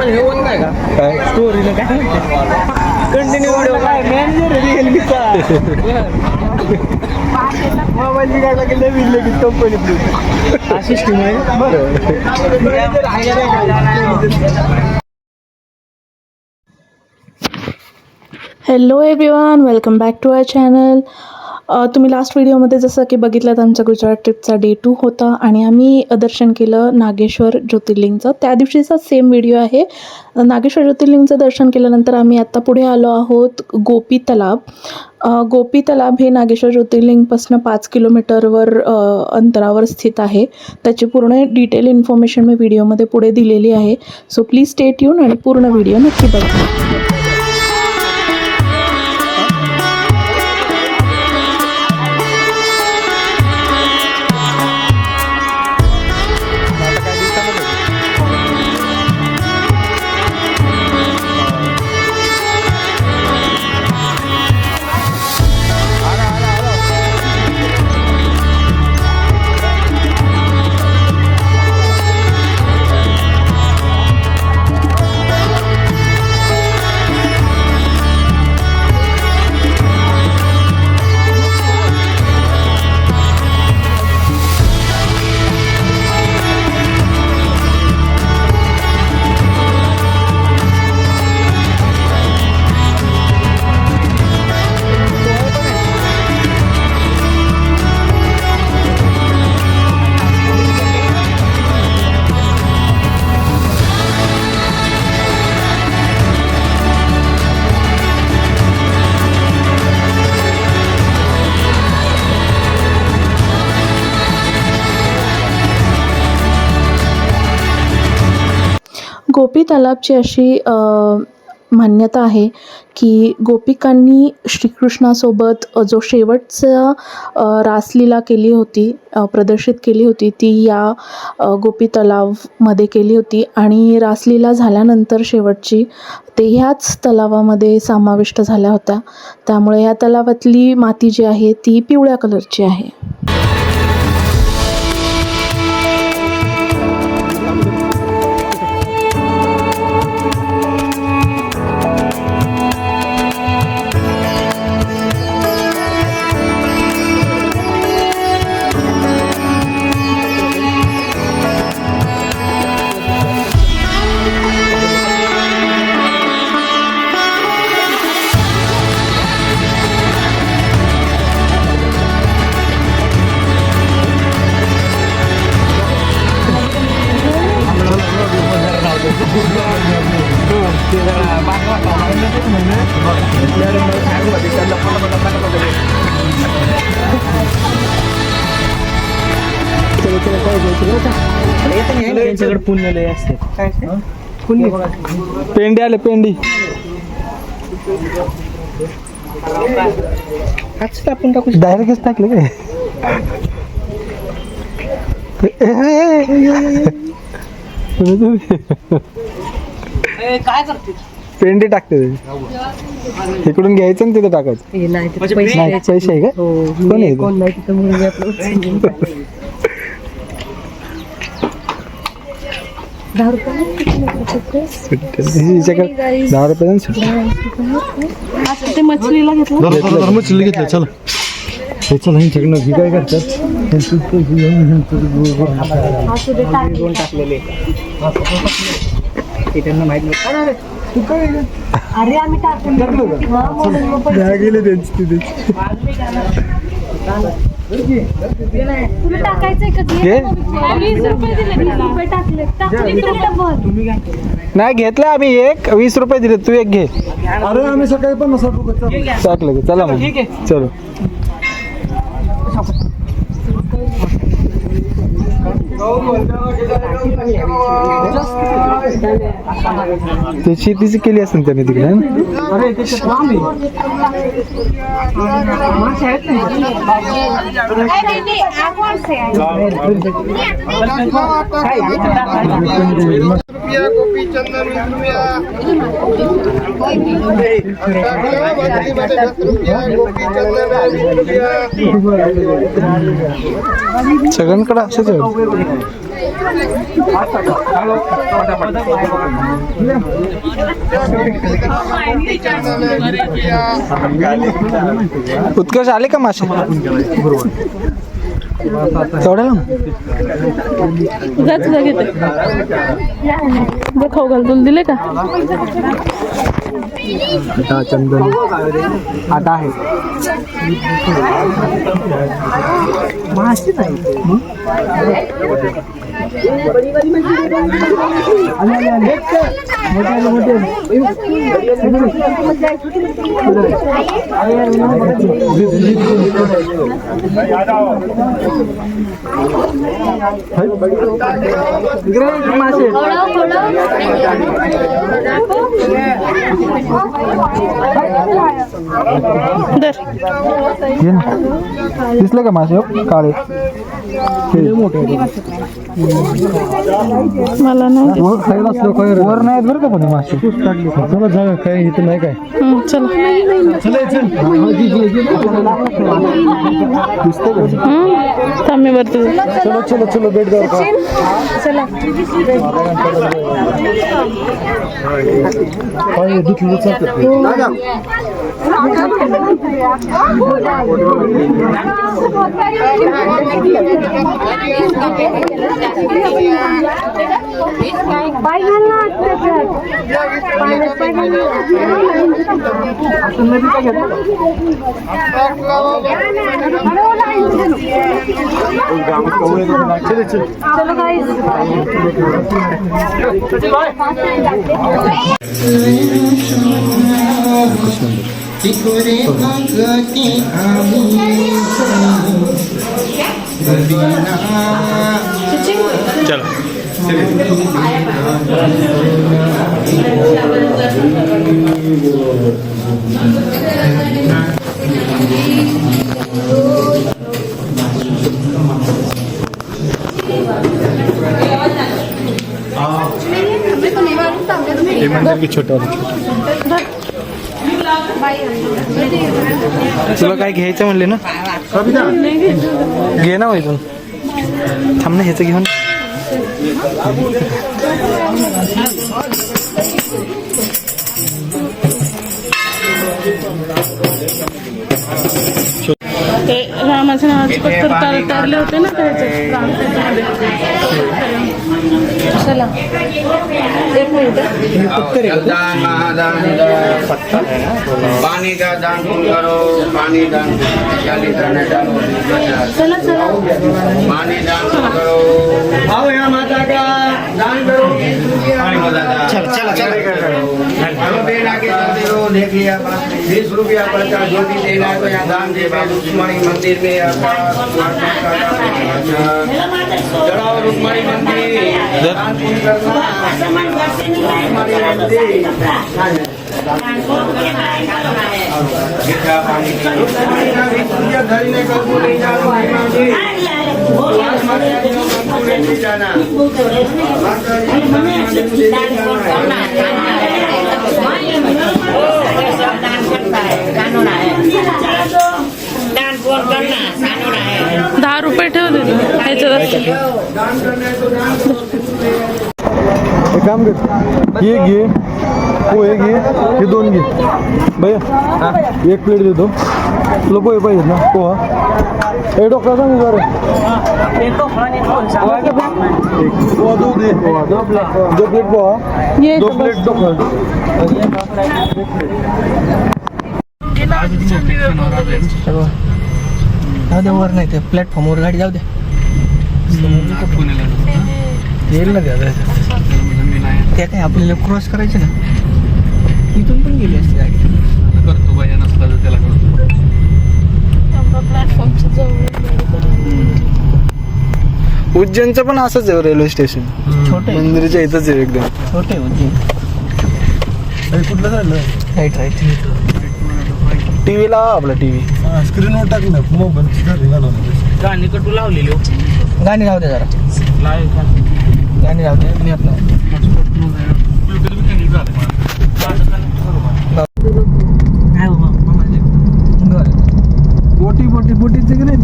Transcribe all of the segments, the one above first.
काय स्टोरीला काय कंटिन्यू व्हिडिओ काय मॅनेजर रिअलमीचा मोबाईल बिघडला की नवीन लगेच कंपनी अशी स्कीम आहे. Hello everyone, welcome back to our channel. तुम्ही लास्ट व्हिडिओमध्ये जसं की बघितलं आमचा गुजरात ट्रिपचा डे 2 होता आणि आम्ही दर्शन केलं नागेश्वर ज्योतिर्लिंगचं. त्या दिवशीचा सेम व्हिडिओ आहे. नागेश्वर ज्योतिर्लिंगचं दर्शन केल्यानंतर आम्ही आत्ता पुढे आलो आहोत गोपी तलाव. गोपी तलाव हे नागेश्वर ज्योतिर्लिंगपासून 5 किलोमीटरवर अंतरावर स्थित आहे. त्याची पूर्ण डिटेल इन्फॉर्मेशन मी व्हिडिओमध्ये पुढे दिलेली आहे. सो प्लीज स्टे ट्यून आणि पूर्ण व्हिडिओ नक्की बघा. गोपी तलावची अशी मान्यता आहे की गोपिकांनी श्रीकृष्णासोबत जो शेवटचा रासलीला केली होती, प्रदर्शित केली होती, ती या गोपी तलावमध्ये केली होती आणि रासलीला झाल्यानंतर शेवटची ते ह्याच तलावामध्ये समाविष्ट झाल्या होत्या. त्यामुळे या तलावातली माती जी आहे ती पिवळ्या कलरची आहे. पुण्य असते पेंडी आले पेंडी आपण टाकू डायरेक्टच टाकले काय करते पेंडी टाकते इकडून घ्यायचं ना तिथे टाकायचं. पैसे आहे का कोण आहे 10 रुपये हिच्याकडे 10 रुपये ते मछलीला घेतलं मछली घेतलं. चला हे चला हिच्याकडनं ही काय करतात टाकलेले त्यांना माहित नाही. अरे आम्ही टाकून गेले त्यांची तिथे तुला टाकायचंय का? 20 रुपये दिले, 20 रुपये टाकले. नाही घेतलं आम्ही 20 रुपये दिले, तू एक घे. अरे आम्ही सकाळी 50 रुपये टाकलं. चला मग चलो. ते शेतीची केली असेल त्याने तिकडे. सगळ्यांकडे असंच आहे. उत्कर्ष आले का मासे तेवढ्या लांब? जात घेते खाऊ घाल तुला दिले का आता चंदन आता आहे दिसले का मासे काळे मला नाही वर नाही बरं का पण मासे चला जागा काय इथं नाही काय चला दिसते का थांब मी वरती चलो चलो चलो बेट जाऊ का चला दुखलं चालतं छोटं तुला काय घ्यायचं म्हणले ना घे ना इथून थांब ना ह्याचं घेऊन ते रामाच्या नावाचे पत्तर तरले होते ना त्याच्यामध्ये चला एक मिनिट दान महादान पानी का दान करो पानी दान चला चला पानी दान करो आओ यहाँ माता का दान करो चल देना के चलते रहो देख लिया 20 रुपया पड़ता ज्योति देना है तो यहाँ दान दे रुक्मणी मंदिर में चढ़ाओ रुक्मणी मंदिर दान पुण्य करना रुक्मणी मंदिर धरने का नहीं जाना ₹10 ठेव दे एक काम कर ये घे पोहे घे हे 2 घे भैया एक प्लेट देतो तुला पोहे पाहिजेत ना पोहा हे डॉक्टर सांग बरं पोहा 2 दे 2 प्लेट पोहा 2 प्लेट डॉक्टर वर नाही ते प्लॅटफॉर्मवर गाडी जाऊ द्या येईल ना द्या त्या काय आपल्याला क्रॉस करायचे ना इथून पण गेली असते गाडी करतो बाया नसला तर त्याला करतो प्लॅटफॉर्मच्या जवळ उज्जैनचं पण असंच आहे रेल्वे स्टेशन छोटे मंदिराच्या इथंच आहे एकदम छोटे उज्जैन कुठलं झालं राईट राईट टीव्ही लावा आपला टीव्ही स्क्रीनवर टाक ना मोबाईल गाणी कटू लावलेली गाणी राहू दे जरा गाणी राहू दे मी आपला बोटी बोटी बोटीचं की नाही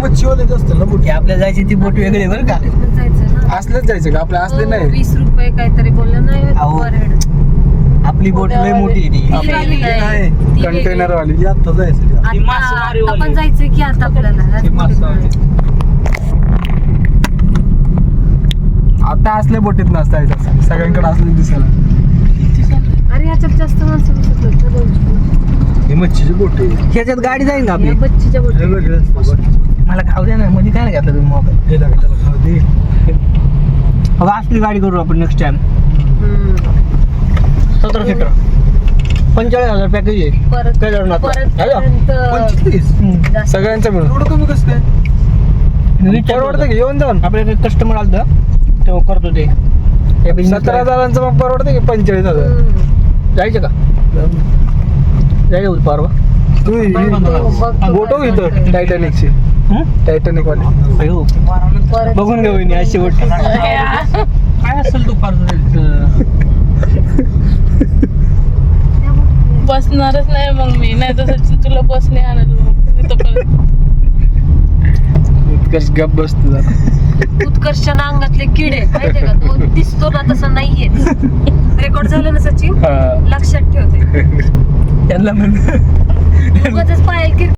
मच्छीवाल्याचे असतील ना बोटी. आपल्याला जायची ती बोट वेगळी बरं का. जायचं ना. असलेच जायचं का आपल्या असले नाही 20 रुपये काहीतरी बोललं नाही अहो. per head. आपली बोट लय मोठी आहे ती. ती वेगळी नाही. ती कंटेनर वेगळी. वाली आता जायचं आता मासेमारीवाली. आपण जायचंय की आता आपल्याला आता असल्या बोटीत नसतायचं सगळ्यांकडे असले दिसायला. अरे ह्याच्यात जास्त माणसं बसत होती ना दोनशे. ही मच्छीची बोटी ह्याच्यात गाडी जाईल का आपली. या बच्चीच्या बोटी मला खाऊ द्या ना मध्ये काय नाही घातलं तुम्ही मोबाईल. अब असली गाडी करू आपण नेक्स्ट टाइम. 17 सीटर 45,000 पॅकेज आहे. परत काय करणार आता? परत सगळ्यांचं मिळून एवढं कमी कसं काय परवडतं की येऊन जाऊन आपल्याकडे कस्टमर आलं होतं, तेव्हा करतो ते 17,000 मग परवडतं की 45,000. जायचं का जायचं होतं परवा. बोट हो इथं टायटॅनिकची टायटॅनिक वाली. अयो बघून घेऊ वहिनी अशी गोष्ट काय असेल तू फार बसणारच नाही मग मी, नाही तर सचिन तुला बसने आणलं कस गप बसतो जरा. उत्कर्षण अंगातले किडे माहितीये का तो दिसतो ना तसा नाहीये. रेकॉर्ड झालं ना सचिन लक्षात ठेवते. त्यांना उगाचच पायाला